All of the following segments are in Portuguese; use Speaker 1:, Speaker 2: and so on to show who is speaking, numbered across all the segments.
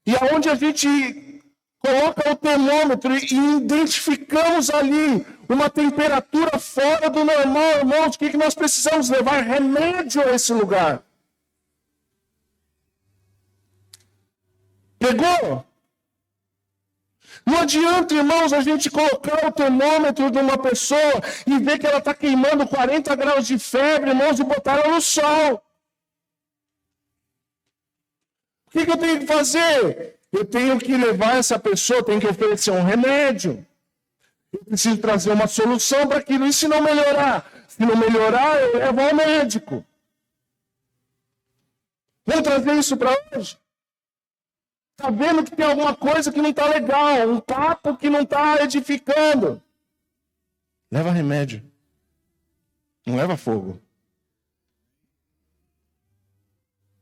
Speaker 1: E aonde a gente coloca o termômetro e identificamos ali uma temperatura fora do normal, irmãos, o que nós precisamos? Levar remédio a esse lugar. Pegou? Não adianta, irmãos, a gente colocar o termômetro de uma pessoa e ver que ela está queimando 40 graus de febre, irmãos, e botar ela no sol. O que eu tenho que fazer? Eu tenho que levar essa pessoa, tenho que oferecer um remédio. Eu preciso trazer uma solução para aquilo. E se não melhorar? Se não melhorar, eu levo ao médico. Vamos trazer isso para hoje? Está vendo que tem alguma coisa que não está legal, um papo que não está edificando. Leva remédio. Não leva fogo.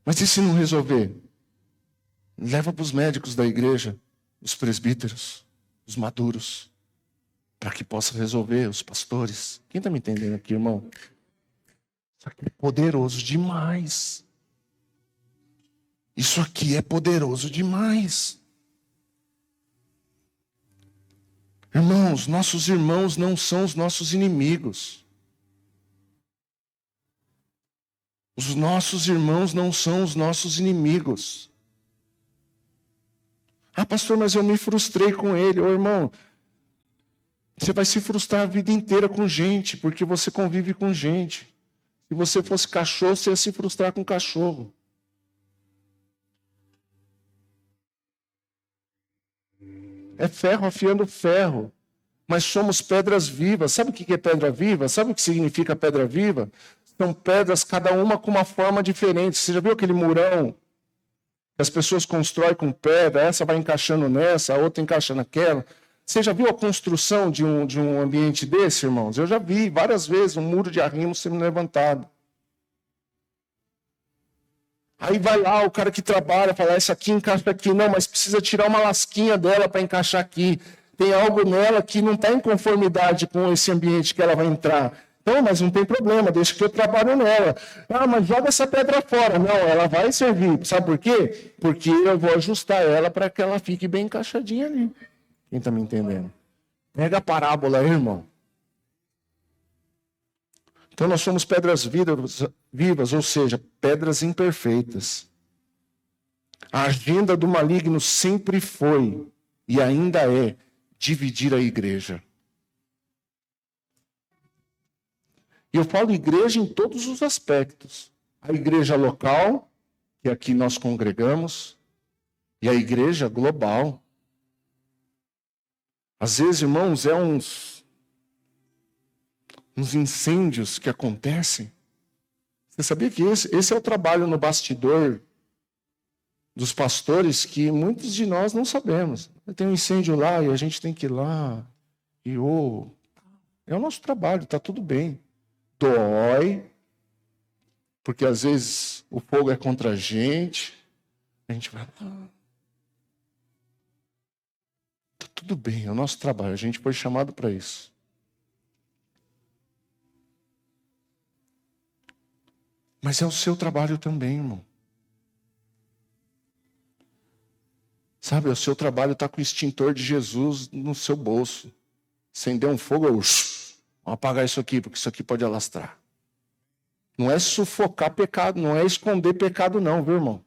Speaker 1: Mas e se não resolver? Leva para os médicos da igreja, os presbíteros, os maduros, para que possa resolver, os pastores. Quem está me entendendo aqui, irmão? Isso aqui é poderoso demais. Isso aqui é poderoso demais. Irmãos, nossos irmãos não são os nossos inimigos. Os nossos irmãos não são os nossos inimigos. Ah, pastor, mas eu me frustrei com ele. Ô, irmão, você vai se frustrar a vida inteira com gente, porque você convive com gente. Se você fosse cachorro, você ia se frustrar com cachorro. É ferro afiando ferro. Mas somos pedras vivas. Sabe o que é pedra viva? Sabe o que significa pedra viva? São pedras, cada uma com uma forma diferente. Você já viu aquele murão que as pessoas constroem com pedra? Essa vai encaixando nessa, a outra encaixa naquela. Você já viu a construção de um ambiente desse, irmãos? Eu já vi várias vezes um muro de arrimo sendo levantado. Aí vai lá o cara que trabalha, fala, essa aqui encaixa aqui. Não, mas precisa tirar uma lasquinha dela para encaixar aqui. Tem algo nela que não está em conformidade com esse ambiente que ela vai entrar. Não, mas não tem problema, deixa que eu trabalho nela. Ah, mas joga essa pedra fora. Não, ela vai servir. Sabe por quê? Porque eu vou ajustar ela para que ela fique bem encaixadinha ali. Quem está me entendendo? Pega a parábola aí, irmão. Então nós somos pedras vivas, ou seja, pedras imperfeitas. A agenda do maligno sempre foi e ainda é dividir a igreja. E eu falo igreja em todos os aspectos. A igreja local, que aqui nós congregamos, e a igreja global. Às vezes, irmãos, é uns incêndios que acontecem. Você sabia que esse é o trabalho no bastidor dos pastores que muitos de nós não sabemos. Tem um incêndio lá e a gente tem que ir lá. É o nosso trabalho, está tudo bem. Dói, porque às vezes o fogo é contra a gente vai lá. Está tudo bem, é o nosso trabalho, a gente foi chamado para isso. Mas é o seu trabalho também, irmão. Sabe, o seu trabalho está com o extintor de Jesus no seu bolso. Acender um fogo, vamos apagar isso aqui, porque isso aqui pode alastrar. Não é sufocar pecado, não é esconder pecado não, viu, irmão?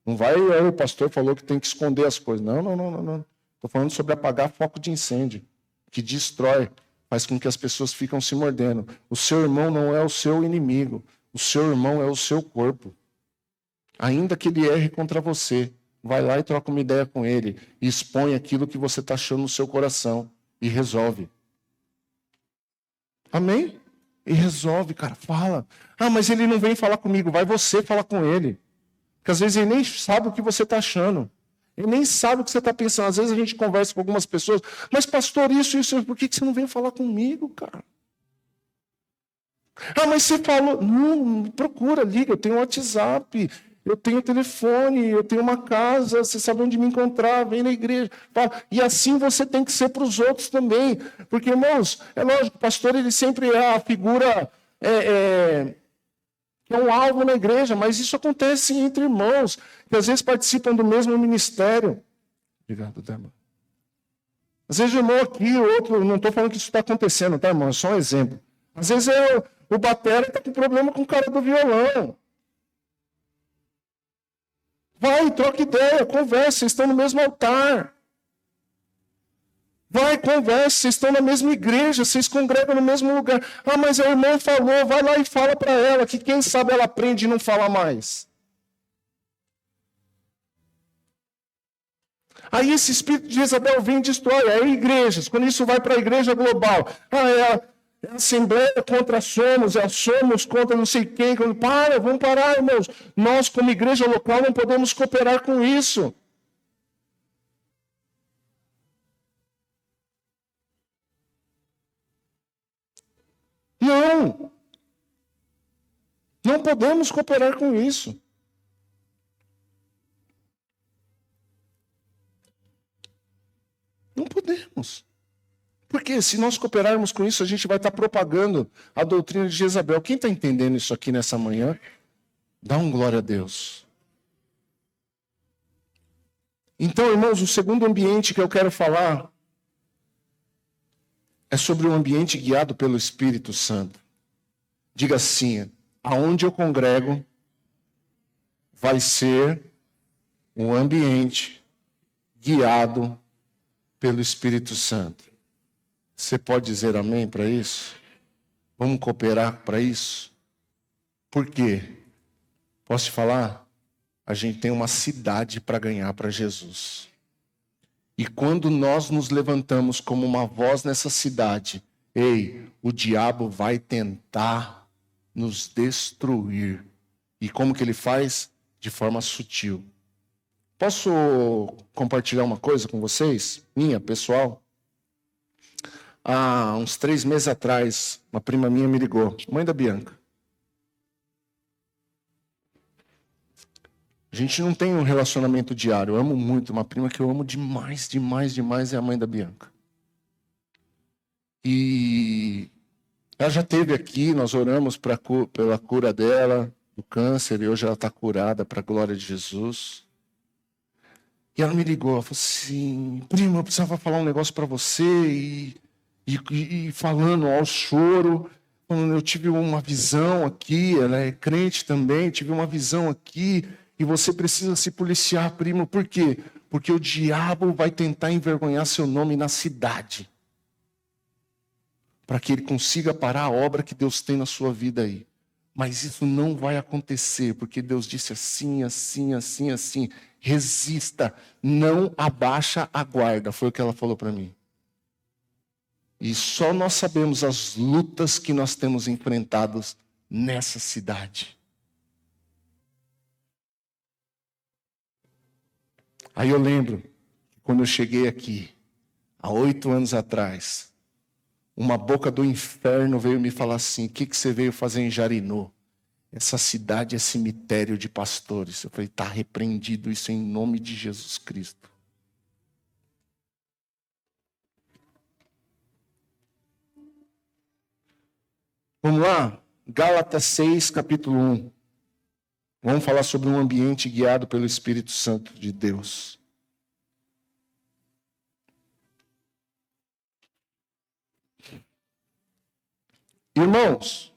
Speaker 1: Não vai, o pastor falou que tem que esconder as coisas. Não. Estou falando sobre apagar foco de incêndio, que destrói, faz com que as pessoas ficam se mordendo. O seu irmão não é o seu inimigo. O seu irmão é o seu corpo. Ainda que ele erre contra você, vai lá e troca uma ideia com ele. E expõe aquilo que você está achando no seu coração. E resolve. Amém? E resolve, cara. Fala. Ah, mas ele não vem falar comigo. Vai você falar com ele. Porque às vezes ele nem sabe o que você está achando. Ele nem sabe o que você está pensando. Às vezes a gente conversa com algumas pessoas. Mas pastor, isso. Por que você não vem falar comigo, cara? Ah, mas você falou... Não, procura, liga. Eu tenho WhatsApp. Eu tenho telefone, eu tenho uma casa, você sabe onde me encontrar, vem na igreja. Fala. E assim você tem que ser para os outros também. Porque, irmãos, é lógico, o pastor ele sempre é a figura que é um alvo na igreja, mas isso acontece entre irmãos, que às vezes participam do mesmo ministério. Obrigado, Débora. Às vezes o irmão aqui, o outro, não estou falando que isso está acontecendo, tá, irmão? É só um exemplo. Às vezes o batera está com problema com o cara do violão. Vai, troca ideia, conversa, vocês estão no mesmo altar. Vai, conversa, vocês estão na mesma igreja, vocês congregam no mesmo lugar. Ah, mas a irmã falou, vai lá e fala para ela, que quem sabe ela aprende e não fala mais. Aí esse espírito de Jezabel vem e destrói. Aí igrejas, quando isso vai para a igreja global, é a assembleia contra somos, é a somos contra não sei quem. Vamos parar, irmãos. Nós, como igreja local, não podemos cooperar com isso. Não. Não podemos cooperar com isso. Não podemos. Porque se nós cooperarmos com isso, a gente vai estar propagando a doutrina de Jezabel. Quem está entendendo isso aqui nessa manhã? Dá um glória a Deus. Então, irmãos, o segundo ambiente que eu quero falar é sobre um ambiente guiado pelo Espírito Santo. Diga assim, aonde eu congrego vai ser um ambiente guiado pelo Espírito Santo. Você pode dizer amém para isso? Vamos cooperar para isso? Por quê? Posso te falar? A gente tem uma cidade para ganhar para Jesus. E quando nós nos levantamos como uma voz nessa cidade, o diabo vai tentar nos destruir. E como que ele faz? De forma sutil. Posso compartilhar uma coisa com vocês? Minha, pessoal? Há uns 3 meses atrás, uma prima minha me ligou, mãe da Bianca. A gente não tem um relacionamento diário, eu amo muito, uma prima que eu amo demais, demais, demais é a mãe da Bianca. E ela já esteve aqui, nós oramos pela cura dela, do câncer, e hoje ela está curada para a glória de Jesus. E ela me ligou, ela falou assim, prima, eu precisava falar um negócio para você, e falando ao choro, falando, eu tive uma visão aqui, ela é crente também, tive uma visão aqui, e você precisa se policiar, primo, por quê? Porque o diabo vai tentar envergonhar seu nome na cidade, para que ele consiga parar a obra que Deus tem na sua vida aí. Mas isso não vai acontecer, porque Deus disse assim, assim, assim, assim. Resista, não abaixa a guarda, foi o que ela falou para mim. E só nós sabemos as lutas que nós temos enfrentados nessa cidade. Aí eu lembro, quando eu cheguei aqui, há 8 anos atrás, uma boca do inferno veio me falar assim, o que você veio fazer em Jarinu? Essa cidade é cemitério de pastores. Eu falei, está repreendido isso em nome de Jesus Cristo. Vamos lá? Gálatas 6, capítulo 1. Vamos falar sobre um ambiente guiado pelo Espírito Santo de Deus. Irmãos,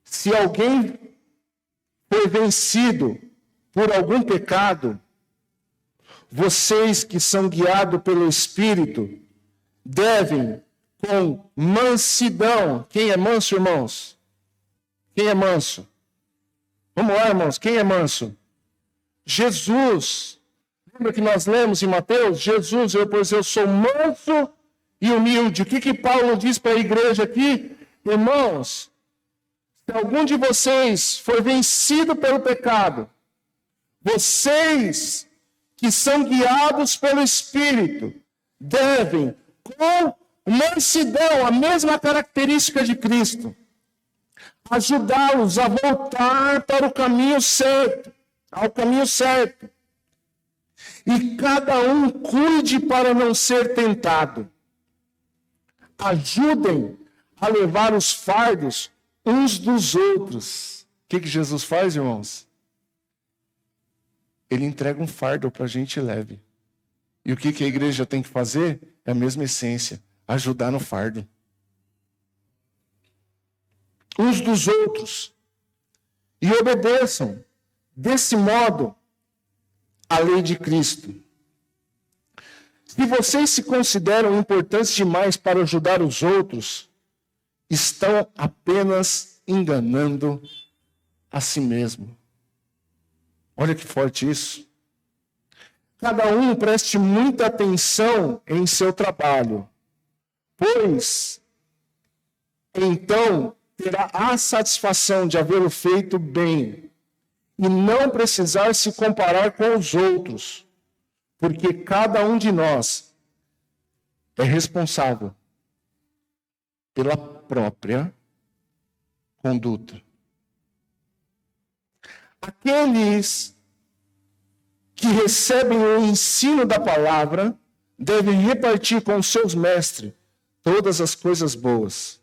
Speaker 1: se alguém foi vencido por algum pecado, vocês que são guiados pelo Espírito, devem, com mansidão. Quem é manso, irmãos? Quem é manso? Vamos lá, irmãos. Quem é manso? Jesus. Lembra que nós lemos em Mateus? Jesus, pois eu sou manso e humilde. O que Paulo diz para a igreja aqui? Irmãos, se algum de vocês for vencido pelo pecado, vocês que são guiados pelo Espírito, devem, com mansidão, a mesma característica de Cristo, ajudá-los a voltar para o caminho certo, ao caminho certo. E cada um cuide para não ser tentado. Ajudem a levar os fardos uns dos outros. O que Jesus faz, irmãos? Ele entrega um fardo para a gente leve. E o que a igreja tem que fazer? É a mesma essência, ajudar no fardo. Uns dos outros. E obedeçam, desse modo, a lei de Cristo. Se vocês se consideram importantes demais para ajudar os outros, estão apenas enganando a si mesmo. Olha que forte isso. Cada um preste muita atenção em seu trabalho, pois então terá a satisfação de havê-lo feito bem e não precisar se comparar com os outros, porque cada um de nós é responsável pela própria conduta. Aqueles que recebem o ensino da palavra devem repartir com os seus mestres todas as coisas boas.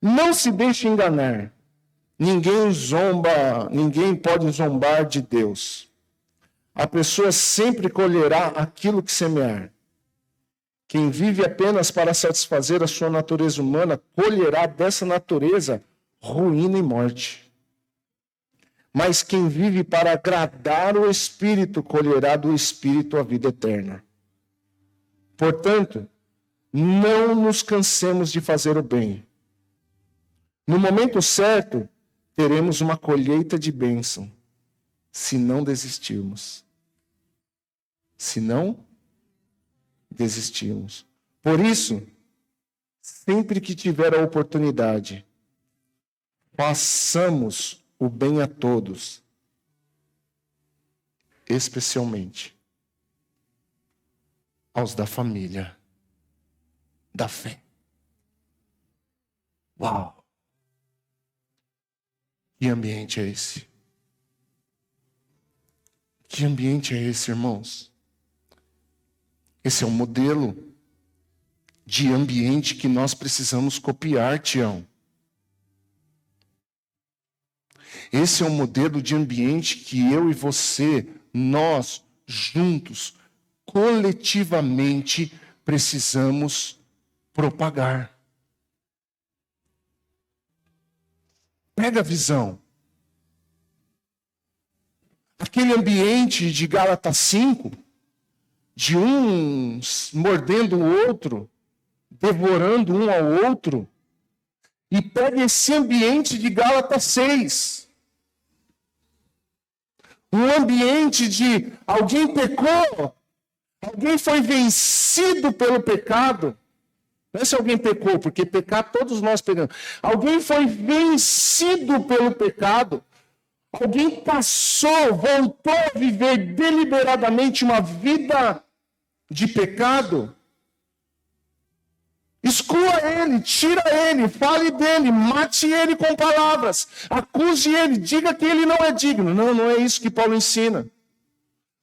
Speaker 1: Não se deixe enganar. Ninguém pode zombar de Deus. A pessoa sempre colherá aquilo que semear. Quem vive apenas para satisfazer a sua natureza humana, colherá dessa natureza ruína e morte. Mas quem vive para agradar o Espírito, colherá do Espírito a vida eterna. Portanto, não nos cansemos de fazer o bem. No momento certo, teremos uma colheita de bênção, se não desistirmos. Se não desistirmos. Por isso, sempre que tiver a oportunidade, façamos o bem a todos, especialmente aos da família da fé. Uau! Que ambiente é esse? Que ambiente é esse, irmãos? Esse é um modelo de ambiente que nós precisamos copiar, Tião. Esse é um modelo de ambiente que eu e você, nós, juntos, coletivamente, precisamos propagar. Pega a visão. Aquele ambiente de Gálatas 5, de um mordendo o outro, devorando um ao outro, e pega esse ambiente de Gálatas 6. Um ambiente de alguém pecou, alguém foi vencido pelo pecado. Não é se alguém pecou, porque pecar todos nós pegamos. Alguém foi vencido pelo pecado. Alguém voltou a viver deliberadamente uma vida de pecado. Exclua ele, tira ele, fale dele, mate ele com palavras, acuse ele, diga que ele não é digno. Não é isso que Paulo ensina.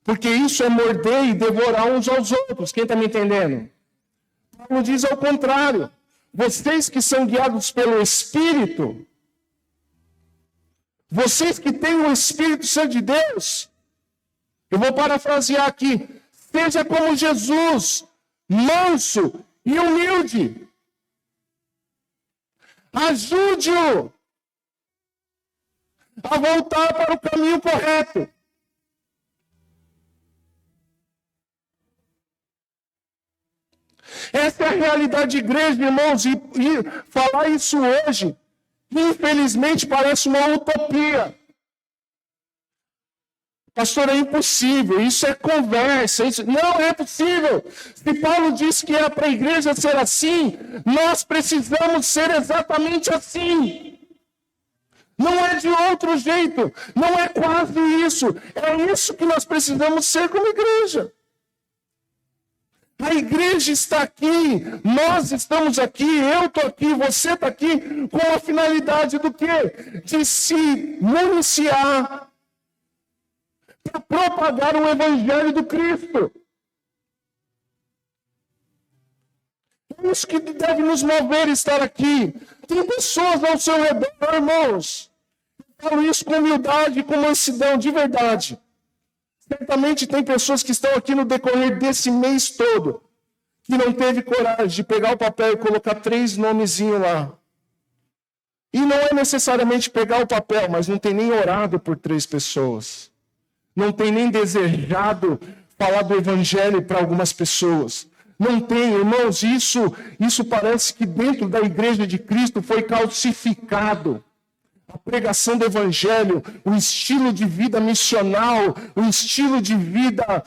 Speaker 1: Porque isso é morder e devorar uns aos outros. Quem está me entendendo? Paulo diz ao contrário. Vocês que são guiados pelo Espírito, vocês que têm o Espírito Santo de Deus, eu vou parafrasear aqui, seja como Jesus, manso e humilde. Ajude-o a voltar para o caminho correto. Essa é a realidade de igreja, irmãos, e falar isso hoje, infelizmente, parece uma utopia. Pastor, é impossível, isso é conversa. Não é possível. Se Paulo disse que é para a igreja ser assim, nós precisamos ser exatamente assim. Não é de outro jeito, não é quase isso. É isso que nós precisamos ser como igreja. A igreja está aqui, nós estamos aqui, eu estou aqui, você está aqui, com a finalidade do quê? De se municiar, para propagar o evangelho do Cristo. É isso que deve nos mover a estar aqui. Tem pessoas ao seu redor, irmãos. Eu falo isso com humildade e com mansidão, de verdade. Certamente tem pessoas que estão aqui no decorrer desse mês todo, que não teve coragem de pegar o papel e colocar 3 nomezinhos lá. E não é necessariamente pegar o papel, mas não tem nem orado por 3 pessoas. Não tem nem desejado falar do evangelho para algumas pessoas. Não tem, irmãos, isso parece que dentro da igreja de Cristo foi calcificado. A pregação do evangelho, o estilo de vida missional, o estilo de vida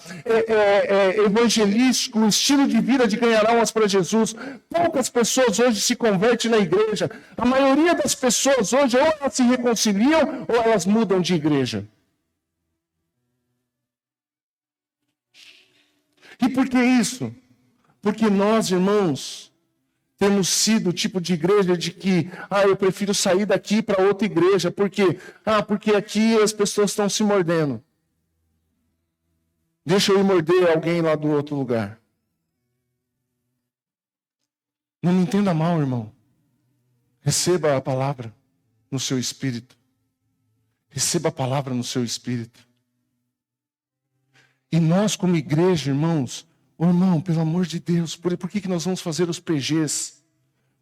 Speaker 1: evangelístico, o estilo de vida de ganhar almas para Jesus. Poucas pessoas hoje se convertem na igreja. A maioria das pessoas hoje, ou elas se reconciliam, ou elas mudam de igreja. E por que isso? Porque nós, irmãos, temos sido o tipo de igreja de que, eu prefiro sair daqui para outra igreja. Por quê? Porque aqui as pessoas estão se mordendo. Deixa eu ir morder alguém lá do outro lugar. Não me entenda mal, irmão. Receba a palavra no seu espírito. Receba a palavra no seu espírito. E nós, como igreja, irmãos, irmão, pelo amor de Deus, por que nós vamos fazer os PGs?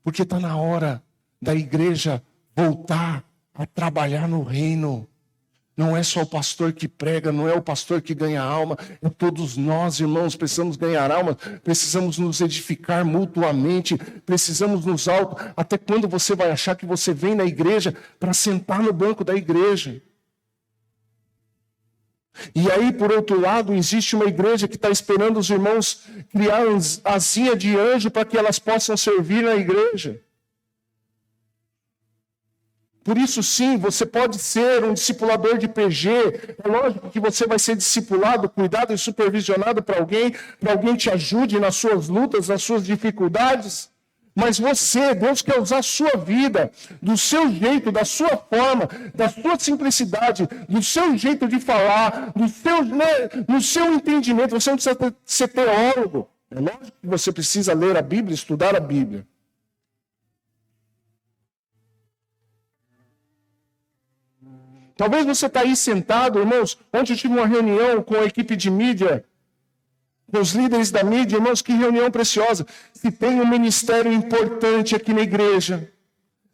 Speaker 1: Porque está na hora da igreja voltar a trabalhar no reino. Não é só o pastor que prega, não é o pastor que ganha alma, é todos nós, irmãos, precisamos ganhar alma, precisamos nos edificar mutuamente, precisamos nos Até quando você vai achar que você vem na igreja para sentar no banco da igreja? E aí, por outro lado, existe uma igreja que está esperando os irmãos criar asinha de anjo para que elas possam servir na igreja. Por isso, sim, você pode ser um discipulador de PG. É lógico que você vai ser discipulado, cuidado e supervisionado para alguém te ajude nas suas lutas, nas suas dificuldades. Mas você, Deus quer usar a sua vida, do seu jeito, da sua forma, da sua simplicidade, do seu jeito de falar, no seu entendimento. Você não precisa ser teólogo. É lógico que você precisa ler a Bíblia, estudar a Bíblia. Talvez você está aí sentado, irmãos. Ontem eu tive uma reunião com a equipe de mídia, com os líderes da mídia, irmãos, que reunião preciosa. Se tem um ministério importante aqui na igreja,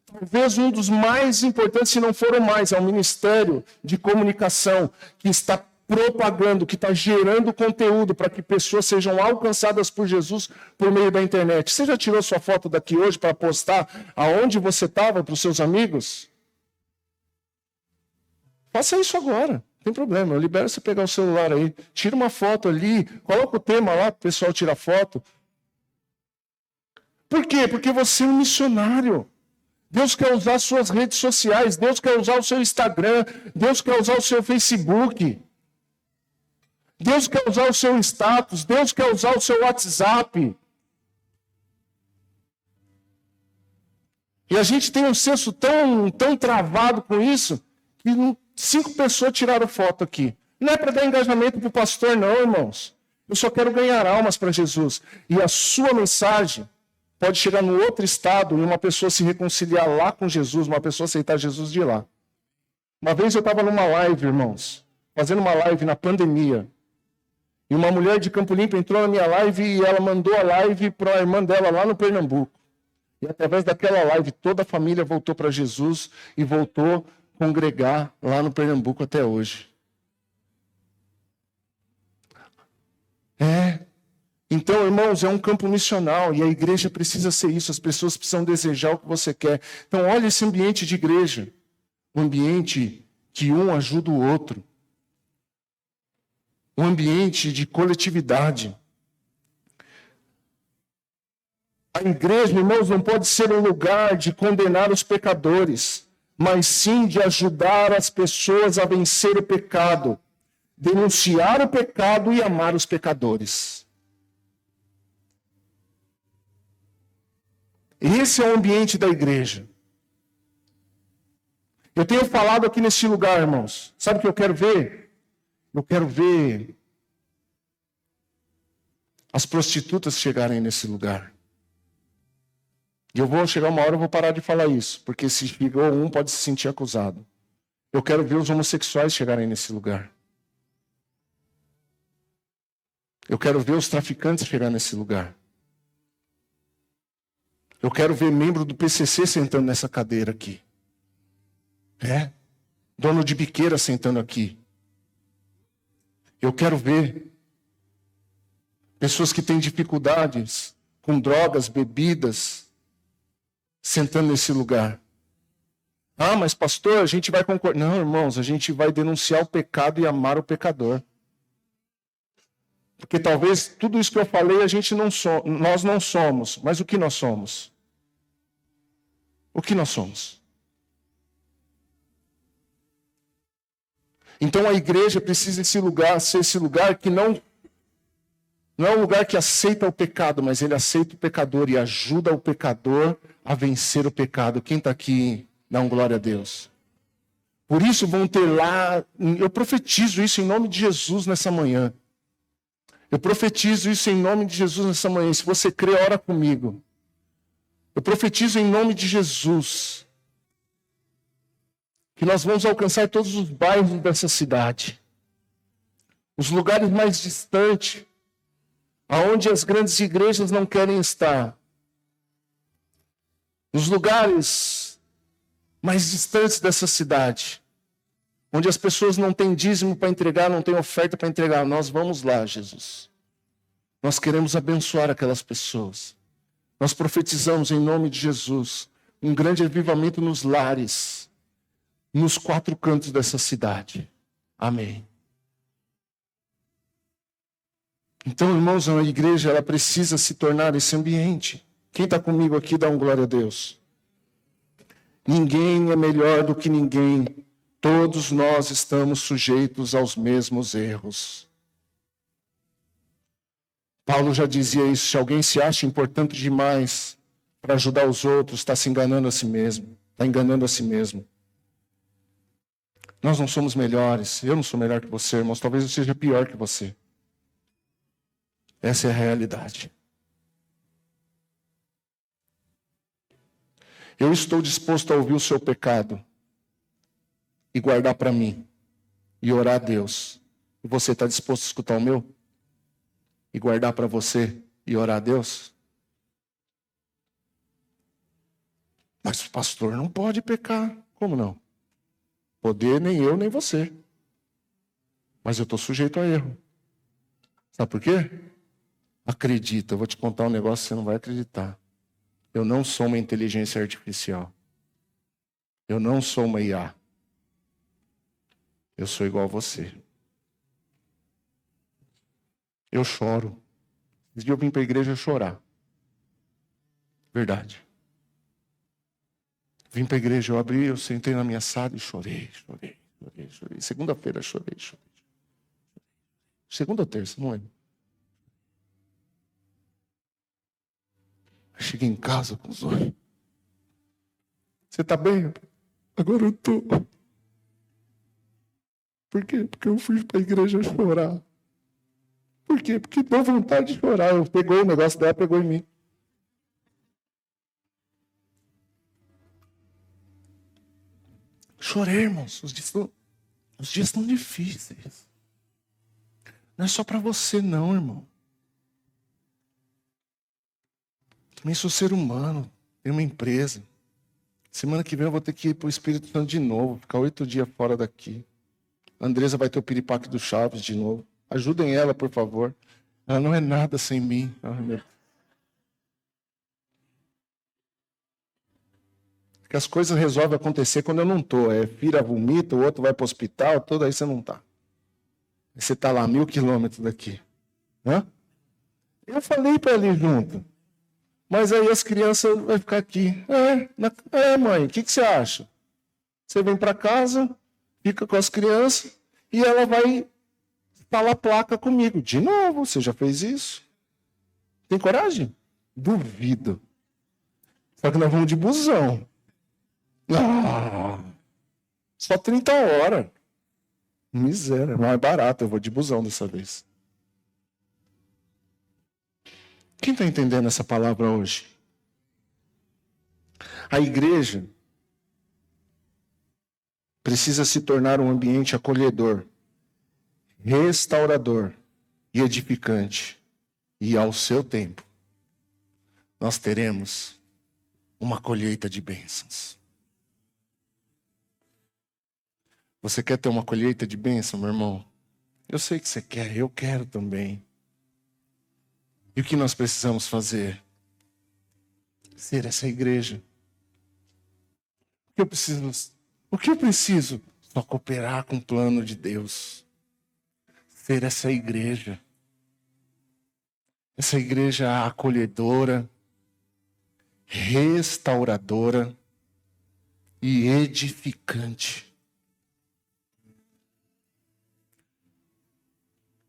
Speaker 1: talvez um dos mais importantes, se não for o mais, é o ministério de comunicação, que está propagando, que está gerando conteúdo para que pessoas sejam alcançadas por Jesus por meio da internet. Você já tirou sua foto daqui hoje para postar aonde você estava para os seus amigos? Faça isso agora. Não tem problema, eu libero você pegar o celular aí, tira uma foto ali, coloca o tema lá para o pessoal tirar foto. Por quê? Porque você é um missionário. Deus quer usar suas redes sociais, Deus quer usar o seu Instagram, Deus quer usar o seu Facebook. Deus quer usar o seu status, Deus quer usar o seu WhatsApp. E a gente tem um senso tão travado com isso, que 5 pessoas tiraram foto aqui. Não é para dar engajamento para o pastor, não, irmãos. Eu só quero ganhar almas para Jesus. E a sua mensagem pode chegar no outro estado e uma pessoa se reconciliar lá com Jesus, uma pessoa aceitar Jesus de lá. Uma vez eu estava numa live, irmãos, fazendo uma live na pandemia. E uma mulher de Campo Limpo entrou na minha live e ela mandou a live para a irmã dela lá no Pernambuco. E através daquela live toda a família voltou para Jesus e voltou congregar lá no Pernambuco até hoje. Então, irmãos, é um campo missional e a igreja precisa ser isso. As pessoas precisam desejar o que você quer. Então, olha esse ambiente de igreja. Um ambiente que um ajuda o outro. Um ambiente de coletividade. A igreja, irmãos, não pode ser um lugar de condenar os pecadores, mas sim de ajudar as pessoas a vencer o pecado, denunciar o pecado e amar os pecadores. Esse é o ambiente da igreja. Eu tenho falado aqui nesse lugar, irmãos. Sabe o que eu quero ver? Eu quero ver as prostitutas chegarem nesse lugar. E eu vou chegar uma hora, eu vou parar de falar isso, porque se chegou um, pode se sentir acusado. Eu quero ver os homossexuais chegarem nesse lugar. Eu quero ver os traficantes chegar nesse lugar. Eu quero ver membro do PCC sentando nessa cadeira aqui. Dono de biqueira sentando aqui. Eu quero ver pessoas que têm dificuldades com drogas, bebidas, sentando nesse lugar. Ah, mas pastor, a gente vai concordar. Não, irmãos, a gente vai denunciar o pecado e amar o pecador. Porque talvez tudo isso que eu falei nós não somos. Mas o que nós somos? O que nós somos? Então a igreja precisa ser esse lugar que não é um lugar que aceita o pecado, mas ele aceita o pecador e ajuda o pecador a vencer o pecado. Quem está aqui, dá um glória a Deus. Por isso vão ter lá, eu profetizo isso em nome de Jesus nessa manhã. Eu profetizo isso em nome de Jesus nessa manhã. Se você crê, ora comigo. Eu profetizo em nome de Jesus que nós vamos alcançar todos os bairros dessa cidade. Os lugares mais distantes, aonde as grandes igrejas não querem estar. Os lugares mais distantes dessa cidade, onde as pessoas não têm dízimo para entregar, não têm oferta para entregar. Nós vamos lá, Jesus. Nós queremos abençoar aquelas pessoas. Nós profetizamos em nome de Jesus um grande avivamento nos lares, nos 4 cantos dessa cidade. Amém. Então, irmãos, a igreja ela precisa se tornar esse ambiente. Quem está comigo aqui, dá um glória a Deus. Ninguém é melhor do que ninguém. Todos nós estamos sujeitos aos mesmos erros. Paulo já dizia isso. Se alguém se acha importante demais para ajudar os outros, está se enganando a si mesmo. Está enganando a si mesmo. Nós não somos melhores. Eu não sou melhor que você, irmãos. Talvez eu seja pior que você. Essa é a realidade. Eu estou disposto a ouvir o seu pecado e guardar para mim e orar a Deus. E você está disposto a escutar o meu? E guardar para você e orar a Deus? Mas o pastor não pode pecar. Como não? Poder nem eu, nem você. Mas eu estou sujeito a erro. Sabe por quê? Acredita, eu vou te contar um negócio que você não vai acreditar. Eu não sou uma inteligência artificial. Eu não sou uma IA. Eu sou igual a você. Eu choro. Esse dia eu vim para a igreja chorar. Verdade. Vim para a igreja, eu sentei na minha sala e chorei. Segunda-feira chorei. Segunda ou terça, não lembro. Cheguei em casa com os olhos. Você está bem? Agora eu estou. Por quê? Porque eu fui para a igreja chorar. Por quê? Porque deu vontade de chorar. Eu peguei o negócio dela, pegou em mim. Chorei, irmãos. Os dias estão difíceis. Não é só para você, não, irmão. Também sou ser humano. Tenho uma empresa. Semana que vem eu vou ter que ir para o Espírito Santo de novo. Ficar 8 dias fora daqui. A Andresa vai ter o piripaque do Chaves de novo. Ajudem ela, por favor. Ela não é nada sem mim. Porque as coisas resolvem acontecer quando eu não estou. Filha vomita, o outro vai para o hospital, tudo aí você não está. Você está lá 1.000 quilômetros daqui. Hã? Eu falei para ela ir junto. Mas aí as crianças vão ficar aqui. Mãe, o que você acha? Você vem para casa, fica com as crianças e ela vai falar placa comigo. De novo, você já fez isso? Tem coragem? Duvido. Só que nós vamos de busão. Só 30 horas. Miséria, não é barato, eu vou de busão dessa vez. Quem está entendendo essa palavra hoje? A igreja precisa se tornar um ambiente acolhedor, restaurador e edificante. E ao seu tempo, nós teremos uma colheita de bênçãos. Você quer ter uma colheita de bênção, meu irmão? Eu sei que você quer, eu quero também. E o que nós precisamos fazer? Ser essa igreja. O que eu preciso? Só cooperar com o plano de Deus. Ser essa igreja. Essa igreja acolhedora, restauradora e edificante.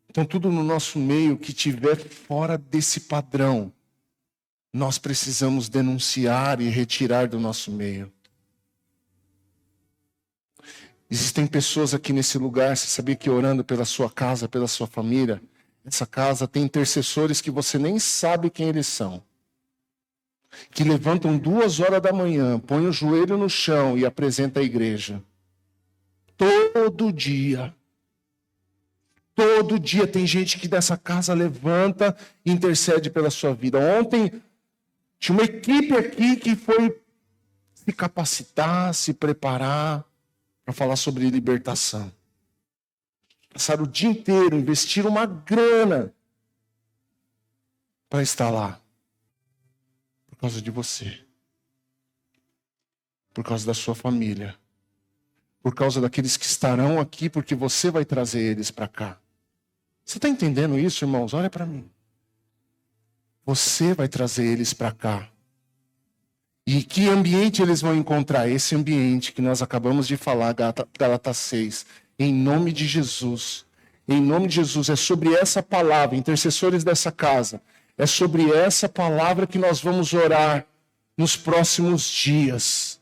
Speaker 1: Então, tudo no nosso meio que estiver fora desse padrão, nós precisamos denunciar e retirar do nosso meio. Existem pessoas aqui nesse lugar, você sabia que orando pela sua casa, pela sua família, essa casa tem intercessores que você nem sabe quem eles são. Que levantam 2 horas da manhã, põem o joelho no chão e apresentam a igreja. Todo dia. Todo dia tem gente que dessa casa levanta e intercede pela sua vida. Ontem tinha uma equipe aqui que foi se capacitar, se preparar para falar sobre libertação. Passaram o dia inteiro, investiram uma grana para estar lá. Por causa de você. Por causa da sua família. Por causa daqueles que estarão aqui, porque você vai trazer eles para cá. Você está entendendo isso, irmãos? Olha para mim. Você vai trazer eles para cá. E que ambiente eles vão encontrar? Esse ambiente que nós acabamos de falar, Gálatas 6. Em nome de Jesus. Em nome de Jesus. É sobre essa palavra, intercessores dessa casa. É sobre essa palavra que nós vamos orar nos próximos dias.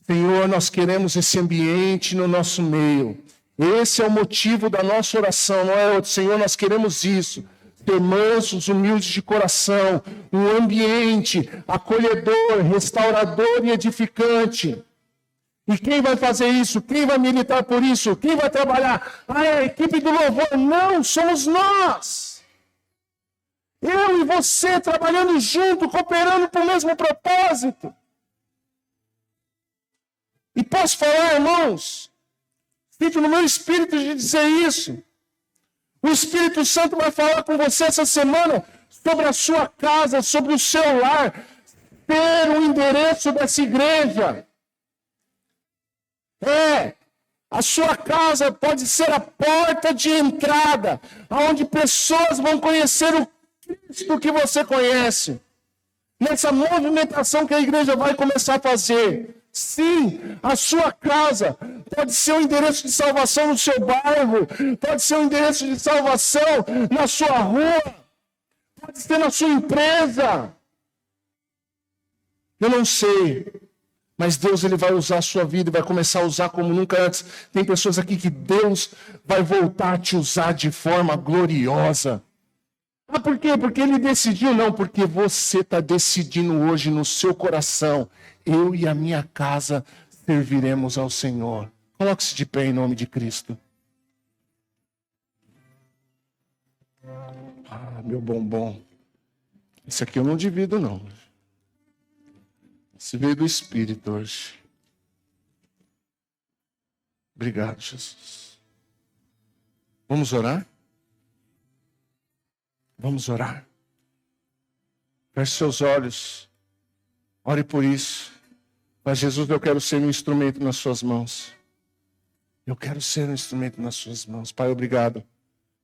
Speaker 1: Senhor, nós queremos esse ambiente no nosso meio. Esse é o motivo da nossa oração, não é outro. Senhor, nós queremos isso. Ser mansos, humildes de coração. Um ambiente acolhedor, restaurador e edificante. E quem vai fazer isso? Quem vai militar por isso? Quem vai trabalhar? É a equipe do louvor. Não, somos nós. Eu e você trabalhando junto, cooperando para o mesmo propósito. E posso falar, irmãos, sinto no meu espírito de dizer isso. O Espírito Santo vai falar com você essa semana sobre a sua casa, sobre o seu lar, ter o endereço dessa igreja. A sua casa pode ser a porta de entrada, onde pessoas vão conhecer o Cristo que você conhece. Nessa movimentação que a igreja vai começar a fazer. Sim, a sua casa pode ser um endereço de salvação no seu bairro, pode ser um endereço de salvação na sua rua, pode ser na sua empresa. Eu não sei. Mas Deus ele vai usar a sua vida e vai começar a usar como nunca antes. Tem pessoas aqui que Deus vai voltar a te usar de forma gloriosa. Ah, por quê? Porque Ele decidiu? Não, porque você está decidindo hoje no seu coração. Eu e a minha casa serviremos ao Senhor. Coloque-se de pé em nome de Cristo. Ah, meu bombom. Esse aqui eu não divido, não. Esse veio do Espírito hoje. Obrigado, Jesus. Vamos orar? Vamos orar. Feche seus olhos. Ore por isso. Mas Jesus, eu quero ser um instrumento nas suas mãos. Eu quero ser um instrumento nas suas mãos. Pai, obrigado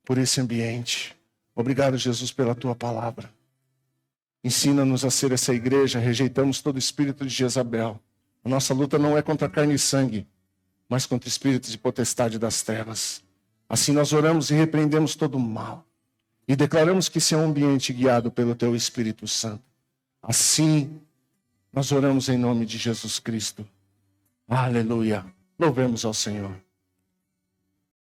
Speaker 1: por esse ambiente. Obrigado, Jesus, pela tua palavra. Ensina-nos a ser essa igreja. Rejeitamos todo espírito de Jezabel. A nossa luta não é contra carne e sangue, mas contra espíritos de potestade das trevas. Assim nós oramos e repreendemos todo o mal. E declaramos que esse é um ambiente guiado pelo teu Espírito Santo. Assim, nós oramos em nome de Jesus Cristo. Aleluia. Louvemos ao Senhor.